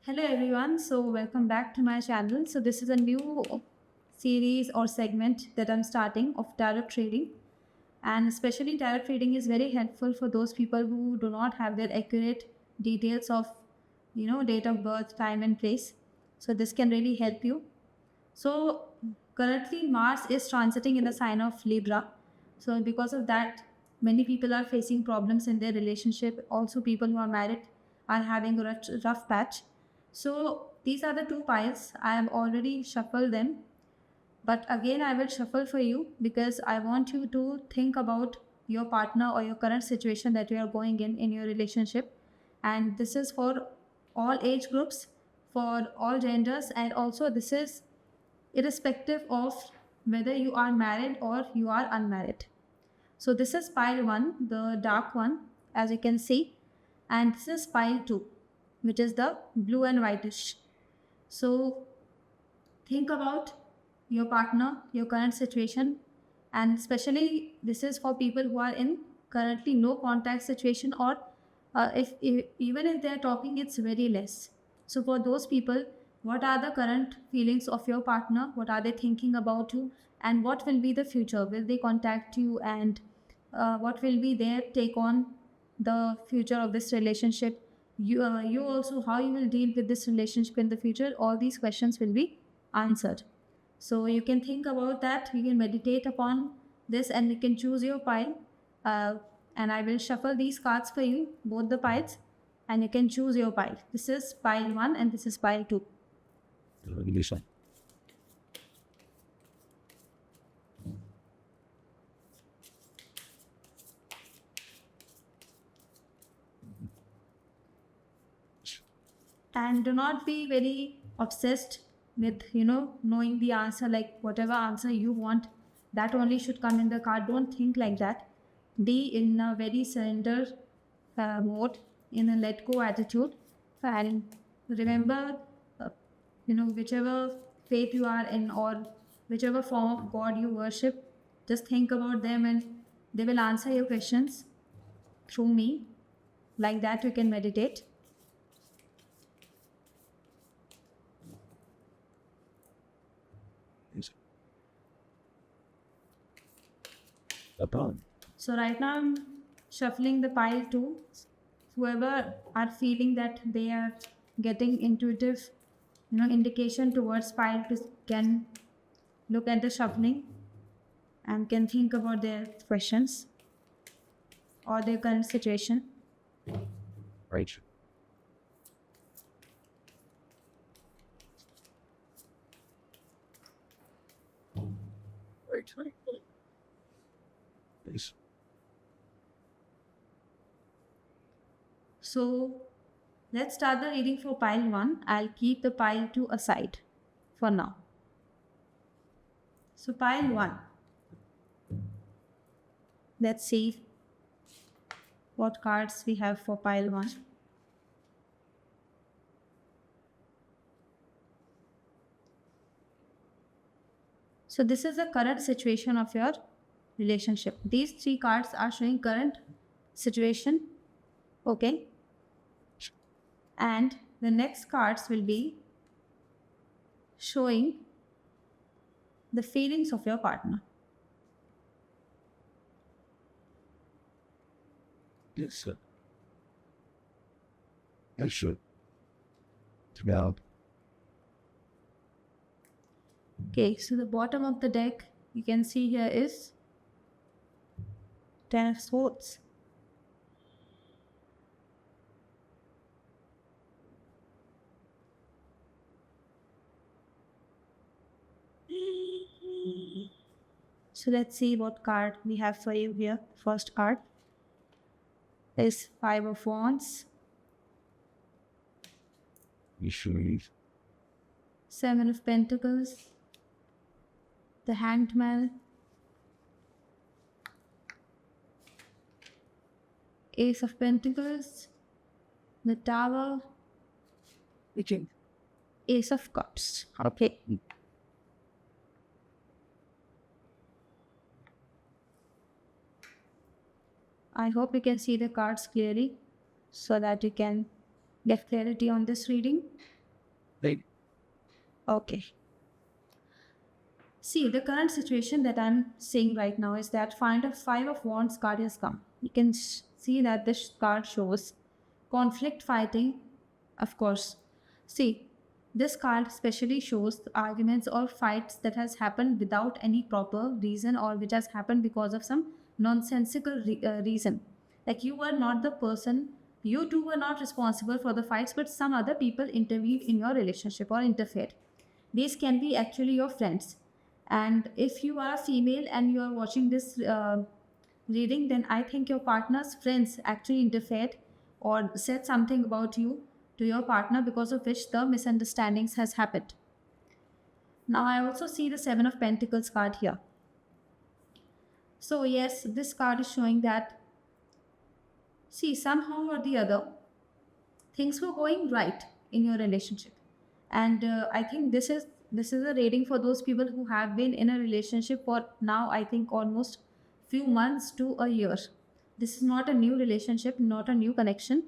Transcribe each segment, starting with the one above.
Hello everyone, so welcome back to my channel. So this is a new series or segment that I'm starting of tarot trading, and especially tarot trading is very helpful for those people who do not have their accurate details of date of birth, time and place. So this can really help you. So currently Mars is transiting in the sign of Libra. So because of that, many people are facing problems in their relationship. Also, people who are married are having a rough patch. So these are the two piles. I have already shuffled them. But again, I will shuffle for you because I want you to think about your partner or your current situation that you are going in your relationship. And this is for all age groups, for all genders, and also this is irrespective of whether you are married or you are unmarried. So this is pile 1, the dark one, as you can see, and this is pile 2, which is the blue and whitish. So think about your partner, your current situation, and especially this is for people who are in currently no contact situation, or if even if they are talking, it's very less. So for those people, what are the current feelings of your partner? What are they thinking about you? And what will be the future? Will they contact you? And what will be their take on the future of this relationship? You also, how you will deal with this relationship in the future? All these questions will be answered. So you can think about that, you can meditate upon this, and you can choose your pile. Uh, and I will shuffle these cards for you, both the piles, and you can choose your pile. This is pile 1 and this is pile 2. And do not be very obsessed with knowing the answer, like whatever answer you want, that only should come in the card. Don't think like that. Be in a very surrender mode, in a let go attitude, and remember, uh, whichever faith you are in or whichever form of god you worship, just think about them and they will answer your questions through me. Like that you can meditate. So right now I'm shuffling the pile too. Whoever are feeling that they are getting intuitive, indication towards pile two can look at the shuffling and can think about their questions or their current situation. Right. Right. Nice. So let's start the reading for pile 1. I'll keep the pile 2 aside for now. So pile 1. Let's see what cards we have for pile 1. So this is the current situation of your relationship. These 3 cards are showing current situation. Okay. And the next cards will be showing the feelings of your partner. Yes, sir. Yes, sir. Yeah. Okay, so the bottom of the deck you can see here is 10 of Swords. So let's see what card we have for you here. First card is 5 of Wands, You should. 7 of Pentacles, the Hanged Man, Ace of Pentacles, the Tower, Ace of Cups. Okay. I hope you can see the cards clearly so that you can get clarity on this reading. They Okay. See, the current situation that I'm seeing right now is that Five of Wands card has come. You can see that this card shows conflict fighting, of course. See, this card especially shows arguments or fights that has happened without any proper reason or which has happened because of some nonsensical reason. Like you were not the person, you two were not responsible for the fights, but some other people intervened in your relationship or interfered. These can be actually your friends. And if you are a female and you are watching this reading, then I think your partner's friends actually interfered or said something about you to your partner because of which the misunderstandings has happened. Now I also see the Seven of Pentacles card here. So yes, this card is showing that, see, somehow or the other, things were going right in your relationship, and I think this is a rating for those people who have been in a relationship for now, I think, almost few months to a year. This is not a new relationship, not a new connection,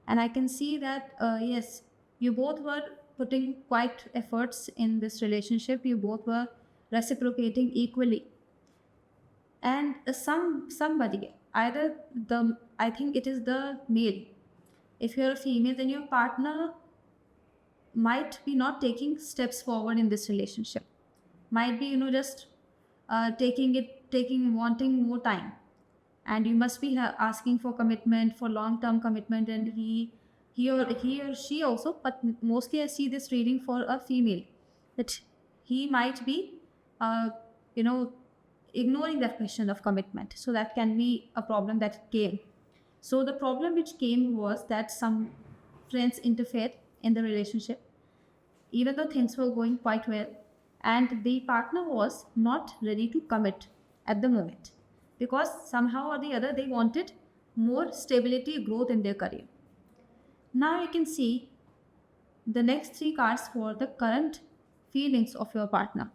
and I can see that yes, you both were putting quite efforts in this relationship, you both were reciprocating equally, and somebody, either the, I think it is the male, if you're a female, then your partner might be not taking steps forward in this relationship, might be, just wanting more time, and you must be asking for commitment, for long term commitment, and he or she also, but mostly I see this reading for a female, that he might be uh, you know ignoring that question of commitment, so that can be a problem that came. So the problem which came was that some friends interfered in the relationship, even though things were going quite well, and the partner was not ready to commit at the moment, because somehow or the other they wanted more stability, growth in their career. Now you can see the next three cards for the current feelings of your partner.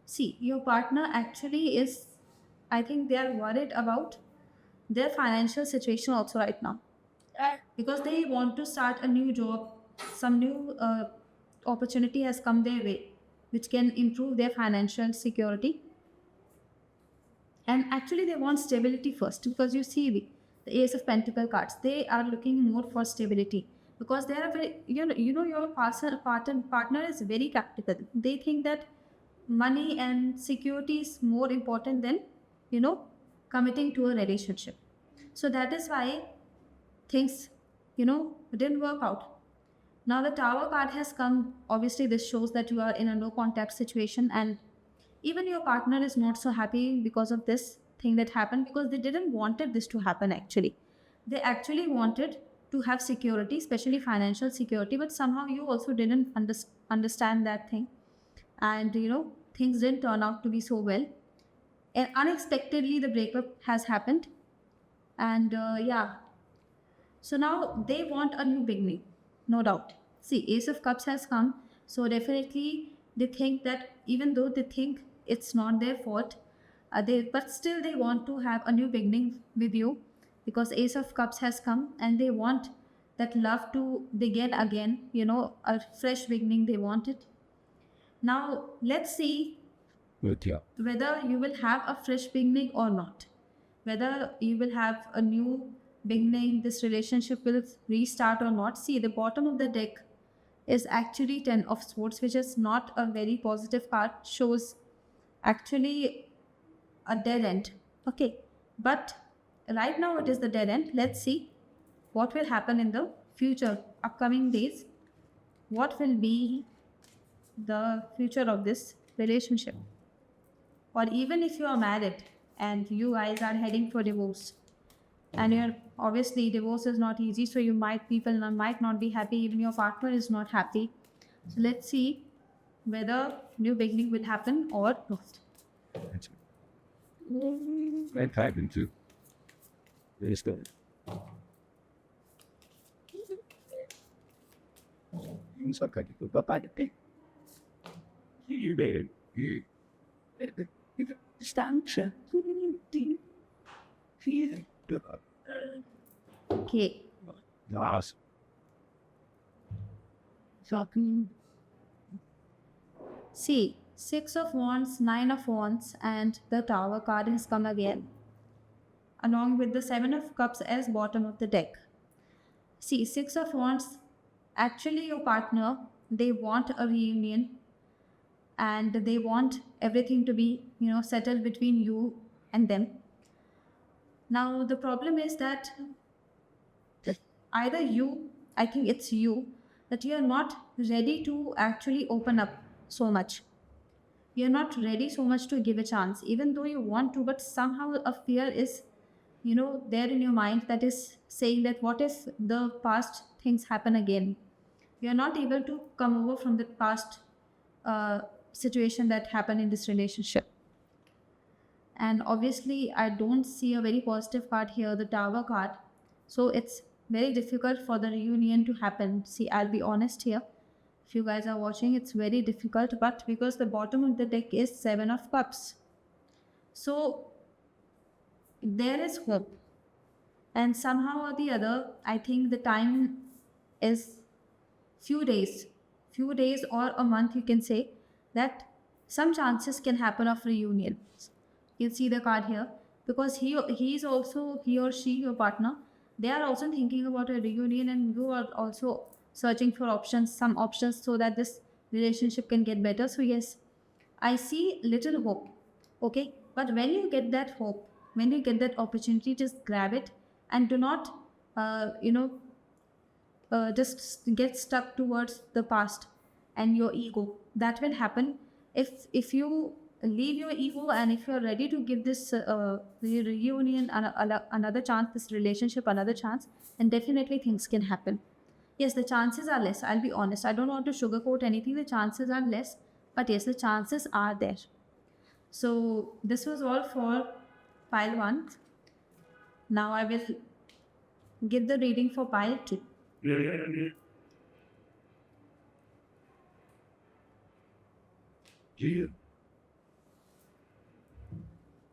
See, your partner actually is, I think they are worried about their financial situation also right now, because they want to start a new job, some new opportunity has come their way which can improve their financial security, and actually they want stability first, because you see the Ace of Pentacle cards, they are looking more for stability, because they are very, your partner is very practical. They think that money and security is more important than you know committing to a relationship. So that is why things didn't work out. Now the Tower card has come. Obviously this shows that you are in a no contact situation, and even your partner is not so happy because of this thing that happened, because they didn't wanted this to happen. Actually they actually wanted to have security, especially financial security, but somehow you also didn't understand that thing, and things didn't turn out to be so well, and unexpectedly the breakup has happened. And yeah, so now they want a new beginning, no doubt. See, Ace of Cups has come, so definitely they think that, even though they think it's not their fault, but still they want to have a new beginning with you, because Ace of Cups has come and they want that love to begin again. A fresh beginning. They want it. Now let's see good, yeah. whether you will have a fresh beginning or not, whether you will have a new beginning, this relationship will restart or not. See, the bottom of the deck is actually 10 of Swords, which is not a very positive card, shows actually a dead end. Okay, but right now it is the dead end. Let's see what will happen in the future, upcoming days. What will be the future of this relationship? Or even if you are married and you guys are heading for divorce, and you're obviously, divorce is not easy, so people might not be happy, even your partner is not happy. So let's see whether new beginning will happen or not. That's that happened too. It's good. It's okay. Bye-bye. You made it. You stand. Okay, Nice. talking. See, Six of Wands, Nine of Wands, and the Tower card has come again, along with the Seven of Cups as bottom of the deck. See, Six of Wands, actually your partner, they want a reunion and they want everything to be, settled between you and them. Now, the problem is that either you, I think it's you, that you are not ready to actually open up so much. You're not ready so much to give a chance, even though you want to, but somehow a fear is, there in your mind that is saying that what if the past things happen again? You're not able to come over from the past situation that happened in this relationship. And obviously, I don't see a very positive card here, the Tower card. So it's very difficult for the reunion to happen. See, I'll be honest here. If you guys are watching, it's very difficult, but because the bottom of the deck is Seven of Cups. So there is hope. And somehow or the other, I think the time is few days or a month, you can say, that some chances can happen of reunion. You see the card here, because he or she, your partner, they are also thinking about a reunion, and you are also searching for some options so that this relationship can get better. So yes, I see little hope. Okay, but when you get that hope, when you get that opportunity, just grab it and do not just get stuck towards the past and your ego. That will happen if you leave your ego, and if you're ready to give this reunion another chance, this relationship another chance, then definitely things can happen. Yes, the chances are less, I'll be honest. I don't want to sugarcoat anything. The chances are less, but yes, the chances are there. So this was all for pile 1. Now I will give the reading for pile 2. Yeah.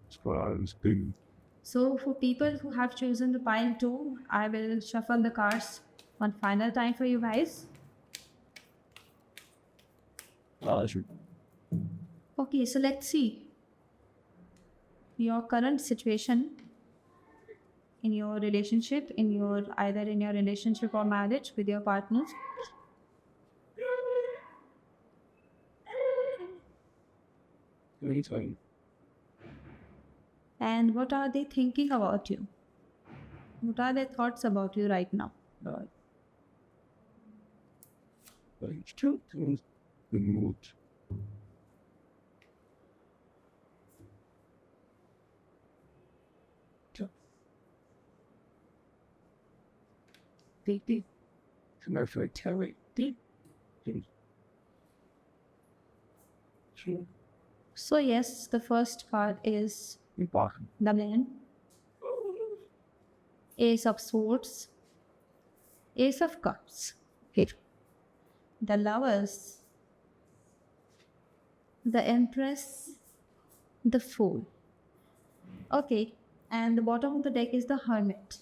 That's what I was thinking. So for people who have chosen the pile 2, I will shuffle the cards one final time for you guys. Okay, so let's see your current situation in your relationship, either in your relationship or marriage with your partners. Anytime. And what are they thinking about you? What are their thoughts about you right now? Like, two things. The mood. Deep. Commercial terror. Deep. So yes, the first card is Important. the Man, Ace of Swords, Ace of Cups, okay, the Lovers, the Empress, the Fool. Okay, and the bottom of the deck is the Hermit.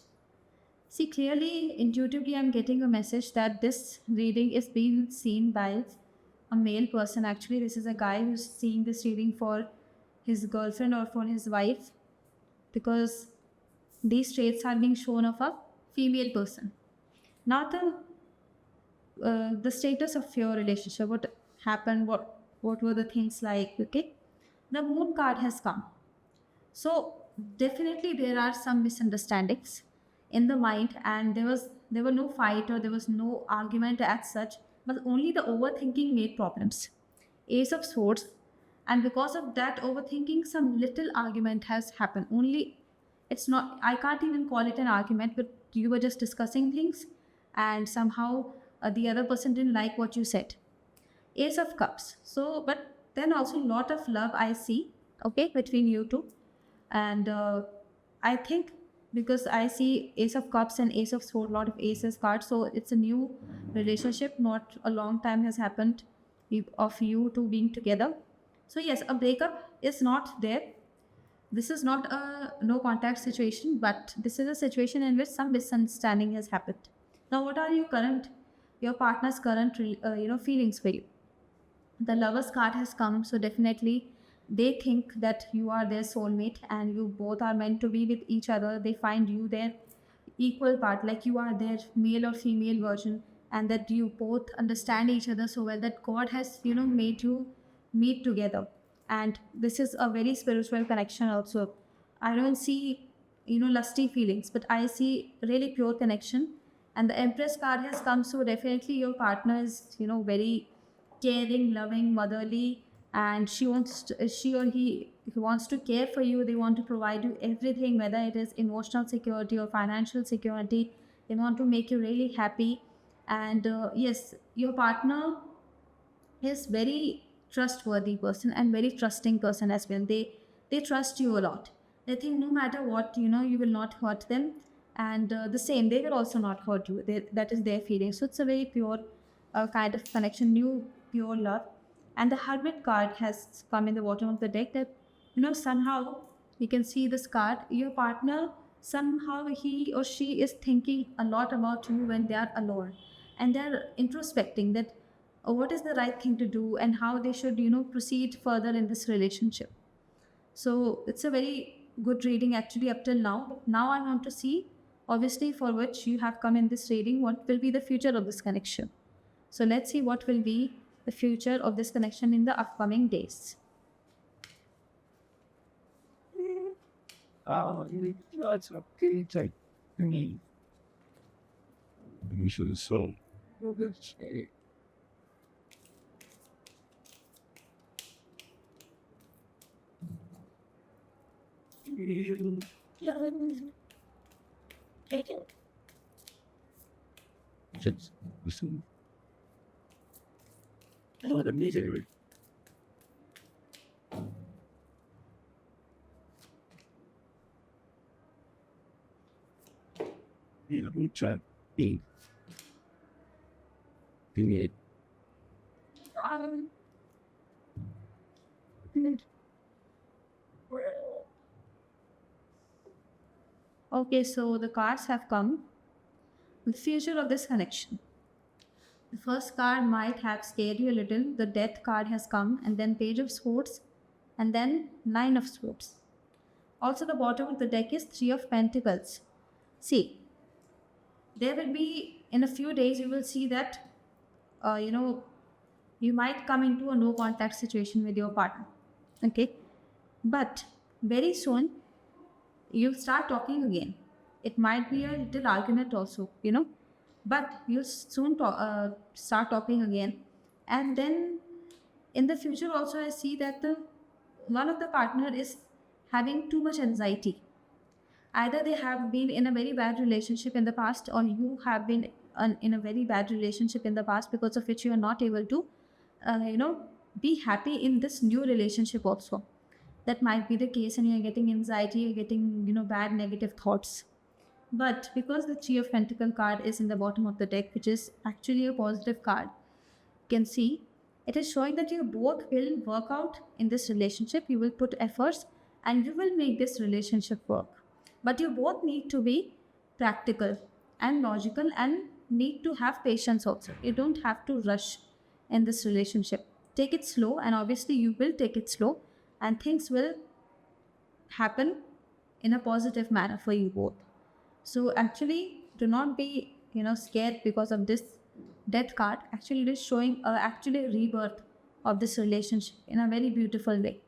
See, clearly, intuitively, I'm getting a message that this reading is being seen by a male person. Actually, this is a guy who's seeing this reading for his girlfriend or for his wife, because these traits are being shown of a female person. Not the status of your relationship, what happened, what were the things like. Okay, the Moon card has come. So definitely there are some misunderstandings in the mind, and there were no fight or there was no argument as such, but only the overthinking made problems. Ace of Swords, and because of that overthinking, some little argument has happened. Only it's not, I can't even call it an argument, but you were just discussing things, and somehow the other person didn't like what you said. Ace of Cups. So, but then also a lot of love I see, okay, between you two. And I think because I see Ace of Cups and Ace of Swords, a lot of Aces cards, so it's a new relationship, not a long time has happened of you two being together. So yes, a breakup is not there. This is not a no contact situation, but this is a situation in which some misunderstanding has happened. Now, what are your current your partner's current feelings for you. The Lovers card has come, so definitely they think that you are their soulmate and you both are meant to be with each other. They find you their equal part, like you are their male or female version, and that you both understand each other so well that God has made you meet together. And this is a very spiritual connection also. I don't see lusty feelings, but I see really pure connection. And the Empress card has come, so definitely your partner is very caring, loving, motherly, and she or he wants to care for you. They want to provide you everything, whether it is emotional security or financial security. They want to make you really happy. And yes, your partner is very trustworthy person and very trusting person as well. They trust you a lot. They think no matter what, you will not hurt them, and the same, they will also not hurt you. That is their feeling. So it's a very pure kind of connection, new pure love. And the Hermit card has come in the bottom of the deck, that somehow you can see this card. Your partner, somehow he or she is thinking a lot about you when they are alone, and they're introspecting that what is the right thing to do and how they should proceed further in this relationship. So it's a very good reading actually up till now. But now I want to see, obviously, for which you have come in this reading, what will be the future of this connection. So let's see what will be the future of this connection in the upcoming days. That's okay. Take me. You should have sold. Just listen. What a misery. You know, we try to be. Be it. Okay, so the cards have come. The future of this connection. The first card might have scared you a little. The Death card has come, and then Page of Swords, and then Nine of Swords. Also, the bottom of the deck is Three of Pentacles. See, there will be, in a few days, you will see that, you might come into a no contact situation with your partner. Okay, but very soon you start talking again. It might be a little argument also, but you'll soon start talking again. And then in the future also, I see that the one of the partner is having too much anxiety. Either they have been in a very bad relationship in the past, or you have been in a very bad relationship in the past, because of which you are not able to be happy in this new relationship also. That might be the case, and you're getting anxiety, you're getting bad negative thoughts. But because the Three of Pentacle card is in the bottom of the deck, which is actually a positive card, you can see it is showing that you both will work out in this relationship. You will put efforts and you will make this relationship work. But you both need to be practical and logical and need to have patience also. You don't have to rush in this relationship. Take it slow, and obviously you will take it slow, and things will happen in a positive manner for you both. So actually, do not be scared because of this Death card. Actually, it is showing actually a rebirth of this relationship in a very beautiful way.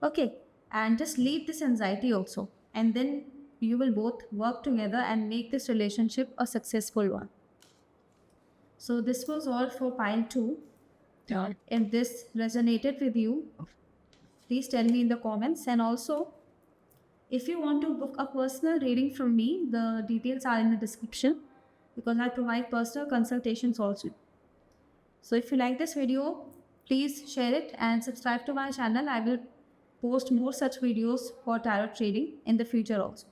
Okay, and just leave this anxiety also, and then you will both work together and make this relationship a successful one. So this was all for pile 2. If this resonated with you, please tell me in the comments. And also, if you want to book a personal reading from me, the details are in the description, because I provide personal consultations also. So if you like this video, please share it and subscribe to my channel. I will post more such videos for tarot trading in the future also.